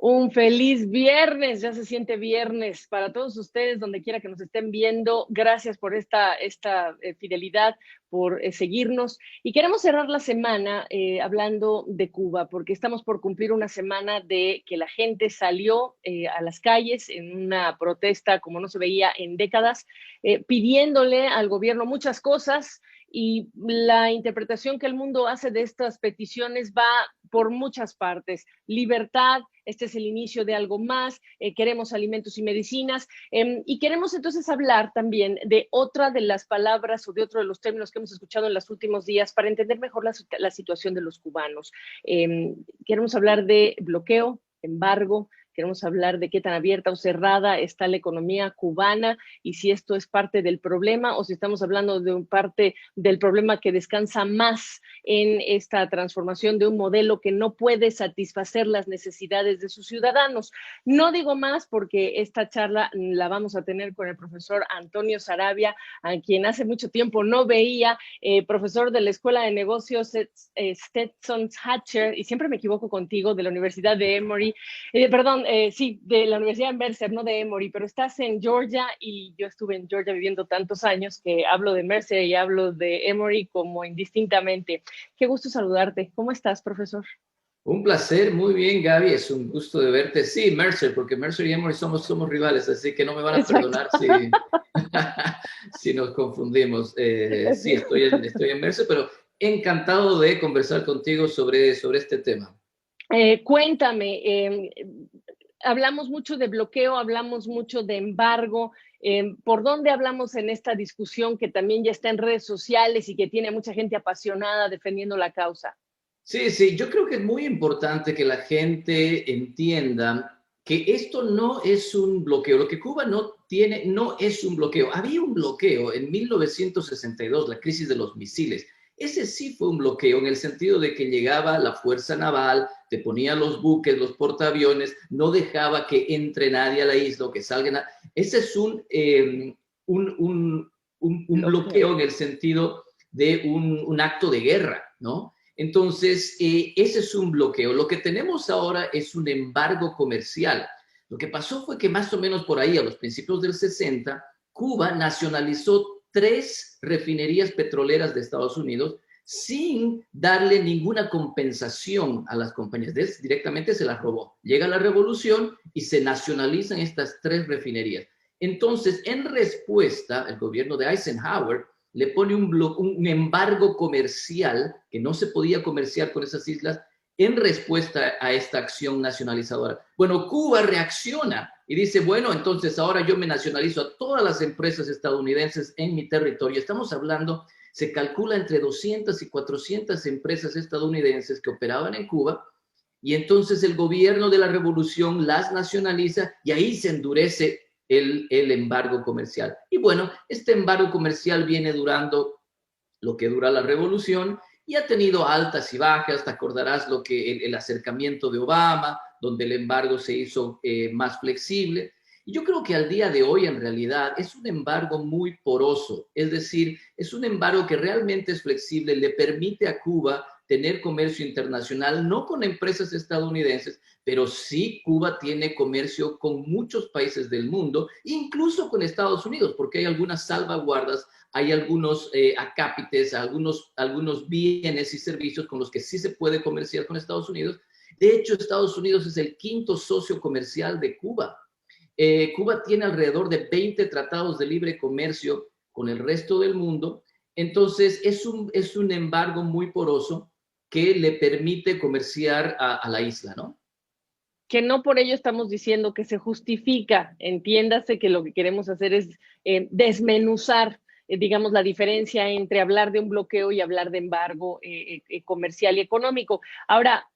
Un feliz viernes, ya se siente viernes para todos ustedes, donde quiera que nos estén viendo. Gracias por esta fidelidad, por seguirnos. Y queremos cerrar la semana hablando de Cuba, porque estamos por cumplir una semana de que la gente salió a las calles en una protesta como no se veía en décadas, pidiéndole al gobierno muchas cosas. Y la interpretación que el mundo hace de estas peticiones va por muchas partes. Libertad, este es el inicio de algo más, queremos alimentos y medicinas, y queremos entonces hablar también de otra de las palabras o de otro de los términos que hemos escuchado en los últimos días para entender mejor la situación de los cubanos. Queremos hablar de bloqueo, embargo, queremos hablar de qué tan abierta o cerrada está la economía cubana y si esto es parte del problema o si estamos hablando de parte del problema que descansa más en esta transformación de un modelo que no puede satisfacer las necesidades de sus ciudadanos. No digo más porque esta charla la vamos a tener con el profesor Antonio Sarabia, a quien hace mucho tiempo no veía, profesor de la Escuela de Negocios Stetson Hatcher, y siempre me equivoco contigo, de la Universidad de Emory, sí, de la Universidad de Mercer, no de Emory, pero estás en Georgia y yo estuve en Georgia viviendo tantos años que hablo de Mercer y hablo de Emory como indistintamente. Qué gusto saludarte. ¿Cómo estás, profesor? Un placer, muy bien, Gaby, es un gusto de verte. Sí, Mercer, porque Mercer y Emory somos rivales, así que no me van a Exacto. perdonar si, si nos confundimos. Sí, estoy en Mercer, pero encantado de conversar contigo sobre este tema. Cuéntame, hablamos mucho de bloqueo, hablamos mucho de embargo. ¿Por dónde hablamos en esta discusión que también ya está en redes sociales y que tiene mucha gente apasionada defendiendo la causa? Sí, yo creo que es muy importante que la gente entienda que esto no es un bloqueo. Lo que Cuba no tiene no es un bloqueo. Había un bloqueo en 1962, la crisis de los misiles. Ese sí fue un bloqueo en el sentido de que llegaba la fuerza naval, te ponía los buques, los portaaviones, no dejaba que entre nadie a la isla o que salgan. Ese es un, un, un Bloqueo. bloqueo en el sentido de un acto de guerra, ¿no? Entonces, ese es un bloqueo. Lo que tenemos ahora es un embargo comercial. Lo que pasó fue que más o menos por ahí, a los principios del 60, Cuba nacionalizó 3 refinerías petroleras de Estados Unidos sin darle ninguna compensación a las compañías. Directamente se las robó. Llega la revolución y se nacionalizan estas 3 refinerías. Entonces, en respuesta, el gobierno de Eisenhower le pone un embargo comercial que no se podía comerciar con esas islas en respuesta a esta acción nacionalizadora. Bueno, Cuba reacciona y dice, bueno, entonces ahora yo me nacionalizo a todas las empresas estadounidenses en mi territorio. Estamos hablando, se calcula entre 200 y 400 empresas estadounidenses que operaban en Cuba, y entonces el gobierno de la revolución las nacionaliza y ahí se endurece el embargo comercial. Y bueno, este embargo comercial viene durando lo que dura la revolución y ha tenido altas y bajas. Te acordarás lo que el acercamiento de Obama, donde el embargo se hizo más flexible. Y yo creo que al día de hoy, en realidad, es un embargo muy poroso. Es decir, es un embargo que realmente es flexible, le permite a Cuba tener comercio internacional, no con empresas estadounidenses, pero sí Cuba tiene comercio con muchos países del mundo, incluso con Estados Unidos, porque hay algunas salvaguardas, hay algunos acápites, algunos bienes y servicios con los que sí se puede comerciar con Estados Unidos. De hecho, Estados Unidos es el 5º socio comercial de Cuba. Cuba tiene alrededor de 20 tratados de libre comercio con el resto del mundo. Entonces, es un embargo muy poroso que le permite comerciar a la isla, ¿no? Que no por ello estamos diciendo que se justifica. Entiéndase que lo que queremos hacer es desmenuzar, digamos, la diferencia entre hablar de un bloqueo y hablar de embargo comercial y económico. Ahora,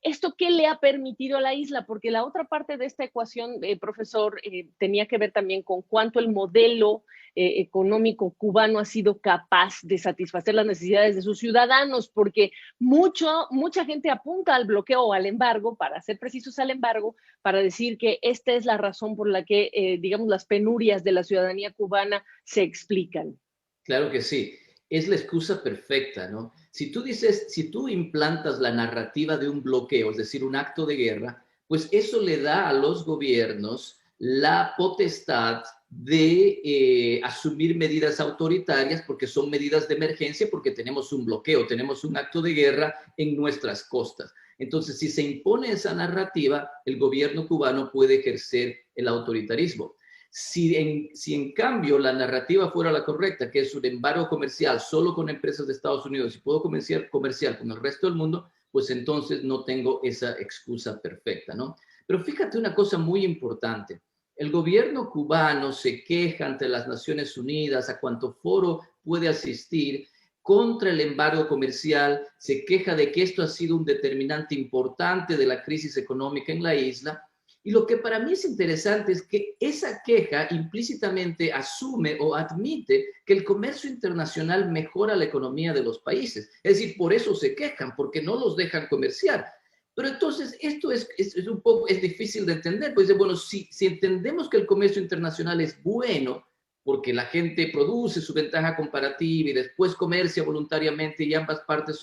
¿esto qué le ha permitido a la isla? Porque la otra parte de esta ecuación, profesor, tenía que ver también con cuánto el modelo económico cubano ha sido capaz de satisfacer las necesidades de sus ciudadanos, porque mucha gente apunta al bloqueo o al embargo, para ser precisos al embargo, para decir que esta es la razón por la que, digamos, las penurias de la ciudadanía cubana se explican. Claro que sí, es la excusa perfecta, ¿no? Si tú dices, si tú implantas la narrativa de un bloqueo, es decir, un acto de guerra, pues eso le da a los gobiernos la potestad de asumir medidas autoritarias porque son medidas de emergencia, porque tenemos un bloqueo, tenemos un acto de guerra en nuestras costas. Entonces, si se impone esa narrativa, el gobierno cubano puede ejercer el autoritarismo. Si en cambio la narrativa fuera la correcta, que es un embargo comercial solo con empresas de Estados Unidos y puedo comercial con el resto del mundo, pues entonces no tengo esa excusa perfecta, ¿no? Pero fíjate una cosa muy importante. El gobierno cubano se queja ante las Naciones Unidas, a cuanto foro puede asistir, contra el embargo comercial, se queja de que esto ha sido un determinante importante de la crisis económica en la isla. Y lo que para mí es interesante es que esa queja implícitamente asume o admite que el comercio internacional mejora la economía de los países. Es decir, por eso se quejan, porque no los dejan comerciar. Pero entonces esto es un poco, es difícil de entender. Pues bueno, si entendemos que el comercio internacional es bueno, porque la gente produce su ventaja comparativa y después comercia voluntariamente y ambas partes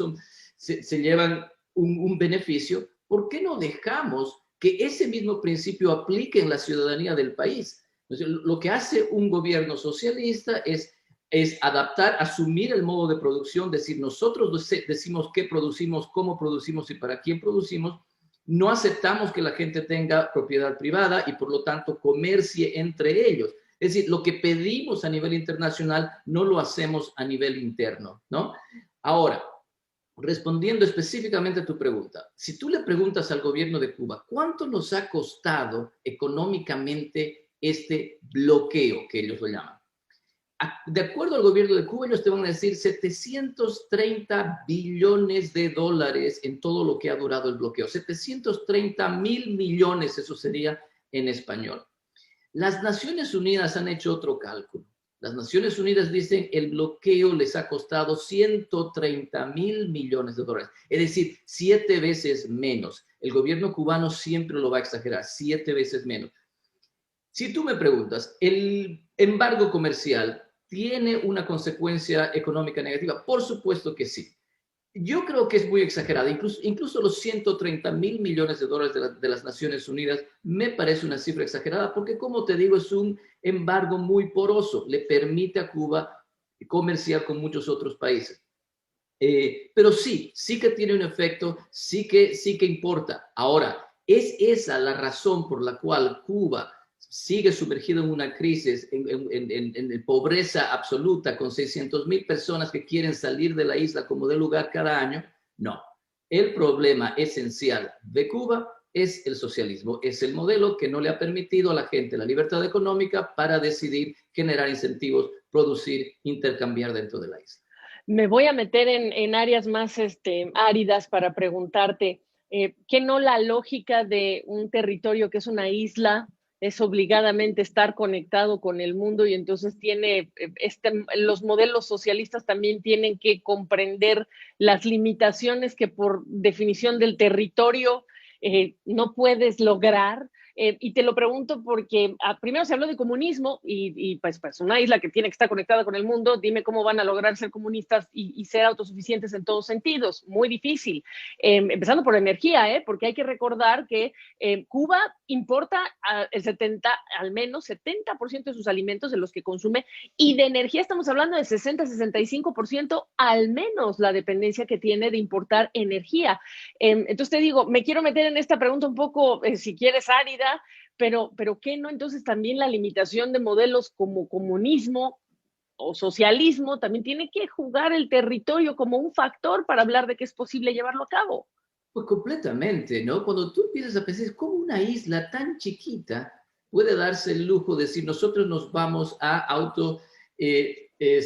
se llevan un beneficio, ¿por qué no dejamos que ese mismo principio aplique en la ciudadanía del país? Entonces, lo que hace un gobierno socialista es adaptar, asumir el modo de producción, decir, nosotros decimos qué producimos, cómo producimos y para quién producimos. No aceptamos que la gente tenga propiedad privada y por lo tanto comercie entre ellos. Es decir, lo que pedimos a nivel internacional no lo hacemos a nivel interno, ¿no? Ahora, respondiendo específicamente a tu pregunta, si tú le preguntas al gobierno de Cuba, ¿cuánto nos ha costado económicamente este bloqueo que ellos lo llaman? De acuerdo al gobierno de Cuba, ellos te van a decir 730 billones de dólares en todo lo que ha durado el bloqueo. 730.000 millones, eso sería en español. Las Naciones Unidas han hecho otro cálculo. Las Naciones Unidas dicen el bloqueo les ha costado 130.000 millones de dólares, es decir, 7 veces menos. El gobierno cubano siempre lo va a exagerar, 7 veces menos. Si tú me preguntas, ¿el embargo comercial tiene una consecuencia económica negativa? Por supuesto que sí. Yo creo que es muy exagerada. Incluso los 130.000 millones de dólares de las Naciones Unidas me parece una cifra exagerada porque, como te digo, es un embargo muy poroso. Le permite a Cuba comerciar con muchos otros países. Pero sí que tiene un efecto, sí que importa. Ahora, ¿es esa la razón por la cual Cuba sigue sumergido en una crisis, en pobreza absoluta, con 600.000 personas que quieren salir de la isla como de lugar cada año? No. El problema esencial de Cuba es el socialismo, es el modelo que no le ha permitido a la gente la libertad económica para decidir, generar incentivos, producir, intercambiar dentro de la isla. Me voy a meter en áreas más áridas para preguntarte, ¿qué no la lógica de un territorio que es una isla es obligadamente estar conectado con el mundo y entonces los modelos socialistas también tienen que comprender las limitaciones que por definición del territorio no puedes lograr? Y te lo pregunto porque primero se habló de comunismo y pues una isla que tiene que estar conectada con el mundo, dime cómo van a lograr ser comunistas y ser autosuficientes en todos sentidos. Muy difícil. Empezando por energía, porque hay que recordar que Cuba importa al menos 70% de sus alimentos de los que consume, y de energía estamos hablando de 60-65% al menos la dependencia que tiene de importar energía. Entonces te digo, me quiero meter en esta pregunta un poco, si quieres, árida, pero ¿qué no? Entonces también la limitación de modelos como comunismo o socialismo también tiene que jugar el territorio como un factor para hablar de que es posible llevarlo a cabo. Pues completamente, ¿no? Cuando tú empiezas a pensar, ¿cómo una isla tan chiquita puede darse el lujo de decir nosotros nos vamos a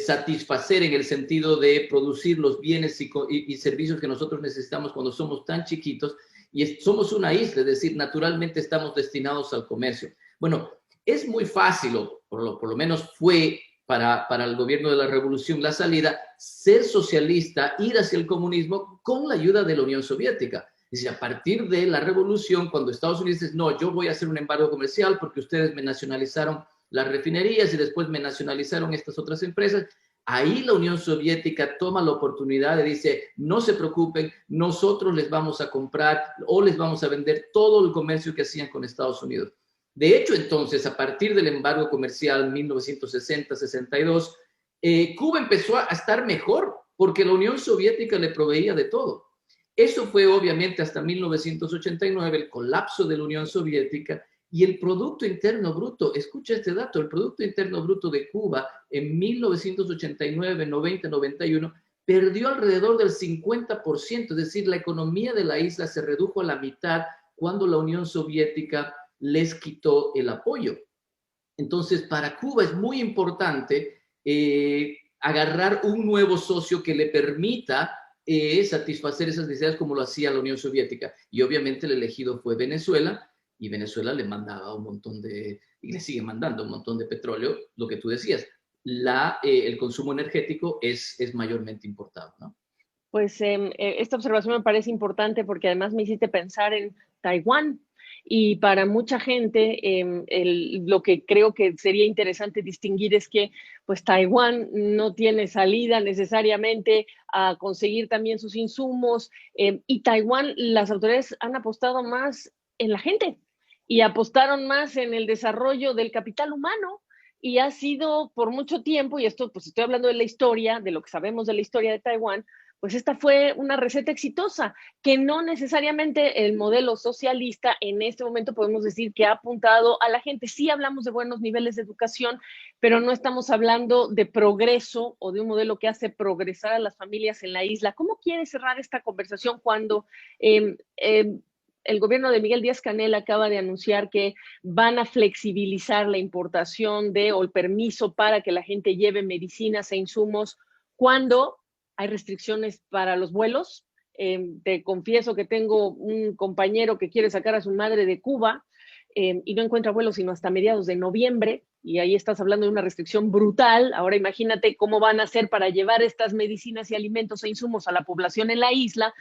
satisfacer en el sentido de producir los bienes y servicios que nosotros necesitamos cuando somos tan chiquitos y somos una isla, es decir, naturalmente estamos destinados al comercio? Bueno, es muy fácil, o por lo menos fue para el gobierno de la revolución la salida, ser socialista, ir hacia el comunismo con la ayuda de la Unión Soviética. Es decir, a partir de la revolución, cuando Estados Unidos dice, no, yo voy a hacer un embargo comercial porque ustedes me nacionalizaron las refinerías y después me nacionalizaron estas otras empresas, Ahí la Unión Soviética toma la oportunidad y dice, no se preocupen, nosotros les vamos a comprar o les vamos a vender todo el comercio que hacían con Estados Unidos. De hecho, entonces, a partir del embargo comercial 1960-62, Cuba empezó a estar mejor porque la Unión Soviética le proveía de todo. Eso fue obviamente hasta 1989, el colapso de la Unión Soviética, y el Producto Interno Bruto, escucha este dato, el Producto Interno Bruto de Cuba en 1989, 90, 91, perdió alrededor del 50%, es decir, la economía de la isla se redujo a la mitad cuando la Unión Soviética les quitó el apoyo. Entonces, para Cuba es muy importante agarrar un nuevo socio que le permita satisfacer esas necesidades como lo hacía la Unión Soviética. Y obviamente el elegido fue Venezuela, y Venezuela le mandaba un montón y le sigue mandando un montón de petróleo, lo que tú decías. El consumo energético es mayormente importado, ¿no? Pues esta observación me parece importante porque además me hiciste pensar en Taiwán. Y para mucha gente, lo que creo que sería interesante distinguir es que pues Taiwán no tiene salida necesariamente a conseguir también sus insumos, y Taiwán, las autoridades han apostado más en la gente y apostaron más en el desarrollo del capital humano. Y ha sido por mucho tiempo, y esto pues estoy hablando de la historia, de lo que sabemos de la historia de Taiwán, pues esta fue una receta exitosa, que no necesariamente el modelo socialista en este momento podemos decir que ha apuntado a la gente. Sí hablamos de buenos niveles de educación, pero no estamos hablando de progreso o de un modelo que hace progresar a las familias en la isla. ¿Cómo quieres cerrar esta conversación cuando el gobierno de Miguel Díaz-Canel acaba de anunciar que van a flexibilizar la importación o el permiso para que la gente lleve medicinas e insumos cuando hay restricciones para los vuelos? Te confieso que tengo un compañero que quiere sacar a su madre de Cuba y no encuentra vuelos sino hasta mediados de noviembre, y ahí estás hablando de una restricción brutal. Ahora imagínate cómo van a hacer para llevar estas medicinas y alimentos e insumos a la población en la isla.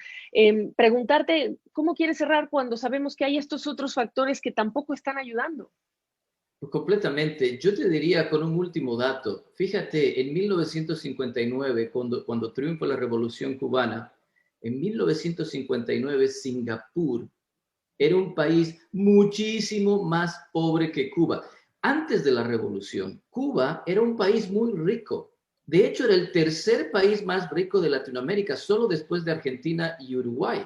Preguntarte, ¿cómo quieres cerrar cuando sabemos que hay estos otros factores que tampoco están ayudando? Completamente. Yo te diría con un último dato. Fíjate, en 1959, cuando triunfa la Revolución Cubana, en 1959 Singapur era un país muchísimo más pobre que Cuba. Antes de la revolución, Cuba era un país muy rico. De hecho, era el tercer país más rico de Latinoamérica, solo después de Argentina y Uruguay.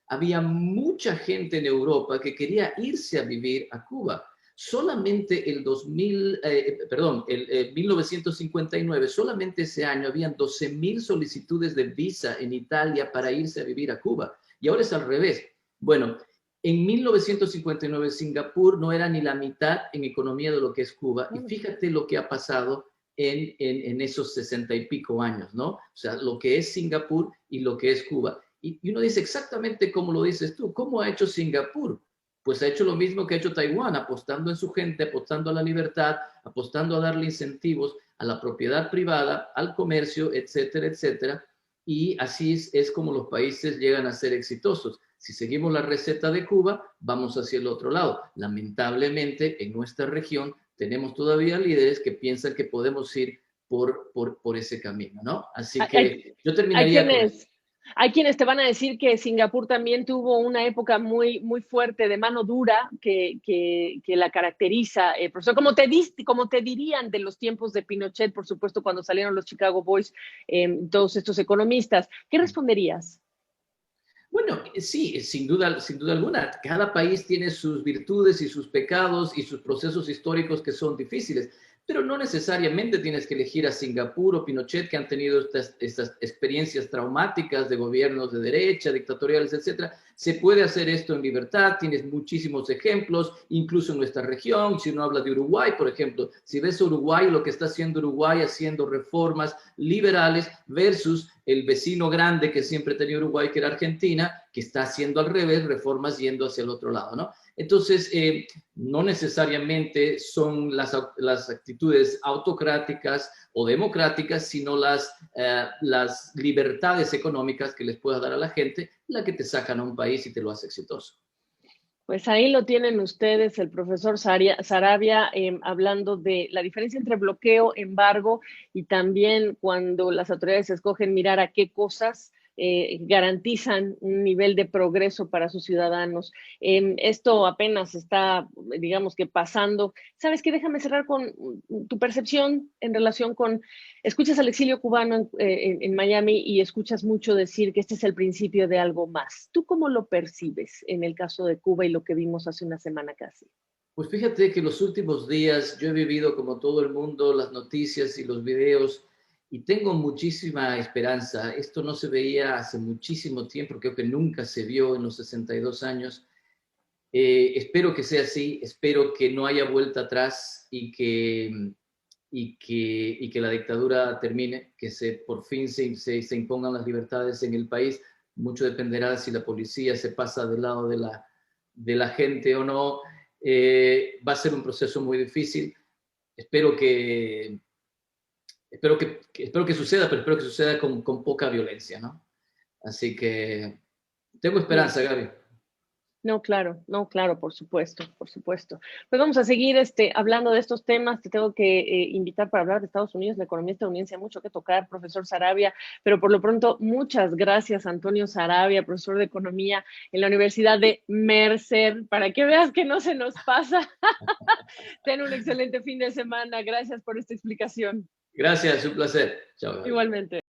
Había mucha gente en Europa que quería irse a vivir a Cuba. Solamente el 1959, solamente ese año, habían 12,000 solicitudes de visa en Italia para irse a vivir a Cuba. Y ahora es al revés. Bueno, en 1959 Singapur no era ni la mitad en economía de lo que es Cuba. Y fíjate lo que ha pasado en esos 60 y pico años, ¿no? O sea, lo que es Singapur y lo que es Cuba. Y uno dice exactamente como lo dices tú. ¿Cómo ha hecho Singapur? Pues ha hecho lo mismo que ha hecho Taiwán, apostando en su gente, apostando a la libertad, apostando a darle incentivos a la propiedad privada, al comercio, etcétera, etcétera. Y así es como los países llegan a ser exitosos. Si seguimos la receta de Cuba, vamos hacia el otro lado. Lamentablemente, en nuestra región tenemos todavía líderes que piensan que podemos ir por ese camino, ¿no? Así que yo Hay terminaría con eso. quienes, hay quienes te van a decir que Singapur también tuvo una época muy, muy fuerte de mano dura que la caracteriza. Profesor, como te dirían de los tiempos de Pinochet, por supuesto, cuando salieron los Chicago Boys, todos estos economistas. ¿Qué responderías? Bueno, sí, sin duda alguna. Cada país tiene sus virtudes y sus pecados y sus procesos históricos que son difíciles, pero no necesariamente tienes que elegir a Singapur o Pinochet, que han tenido estas experiencias traumáticas de gobiernos de derecha, dictatoriales, etcétera. Se puede hacer esto en libertad, tienes muchísimos ejemplos, incluso en nuestra región. Si uno habla de Uruguay, por ejemplo, si ves a Uruguay, lo que está haciendo Uruguay, haciendo reformas liberales versus el vecino grande que siempre tenía Uruguay, que era Argentina, que está haciendo al revés, reformas yendo hacia el otro lado, ¿no? Entonces, no necesariamente son las actitudes autocráticas o democráticas, sino las libertades económicas que les puedas dar a la gente, la que te sacan a un país y te lo hace exitoso. Pues ahí lo tienen ustedes, el profesor Sarabia, hablando de la diferencia entre bloqueo, embargo y también cuando las autoridades escogen mirar a qué cosas garantizan un nivel de progreso para sus ciudadanos. Esto apenas está, digamos que pasando. ¿Sabes qué? Déjame cerrar con tu percepción en relación con, escuchas al exilio cubano en Miami y escuchas mucho decir que este es el principio de algo más. ¿Tú cómo lo percibes en el caso de Cuba y lo que vimos hace una semana casi? Pues fíjate que los últimos días yo he vivido como todo el mundo las noticias y los videos y tengo muchísima esperanza. Esto no se veía hace muchísimo tiempo, creo que nunca se vio en los 62 años. Espero que sea así, espero que no haya vuelta atrás y que la dictadura termine, que por fin se impongan las libertades en el país. Mucho dependerá si la policía se pasa del lado de la gente o no. Va a ser un proceso muy difícil. Espero que, espero que suceda, pero espero que suceda con poca violencia, ¿no? Así que tengo Sí. esperanza, Gaby. No, claro, no, claro, por supuesto, por supuesto. Pues vamos a seguir hablando de estos temas. Te tengo que invitar para hablar de Estados Unidos, la economía estadounidense, hay mucho que tocar, profesor Sarabia, pero por lo pronto, muchas gracias, Antonio Sarabia, profesor de economía en la Universidad de Mercer, para que veas que no se nos pasa. Ten un excelente fin de semana. Gracias por esta explicación. Gracias, un placer. Chao, Gaby. Igualmente.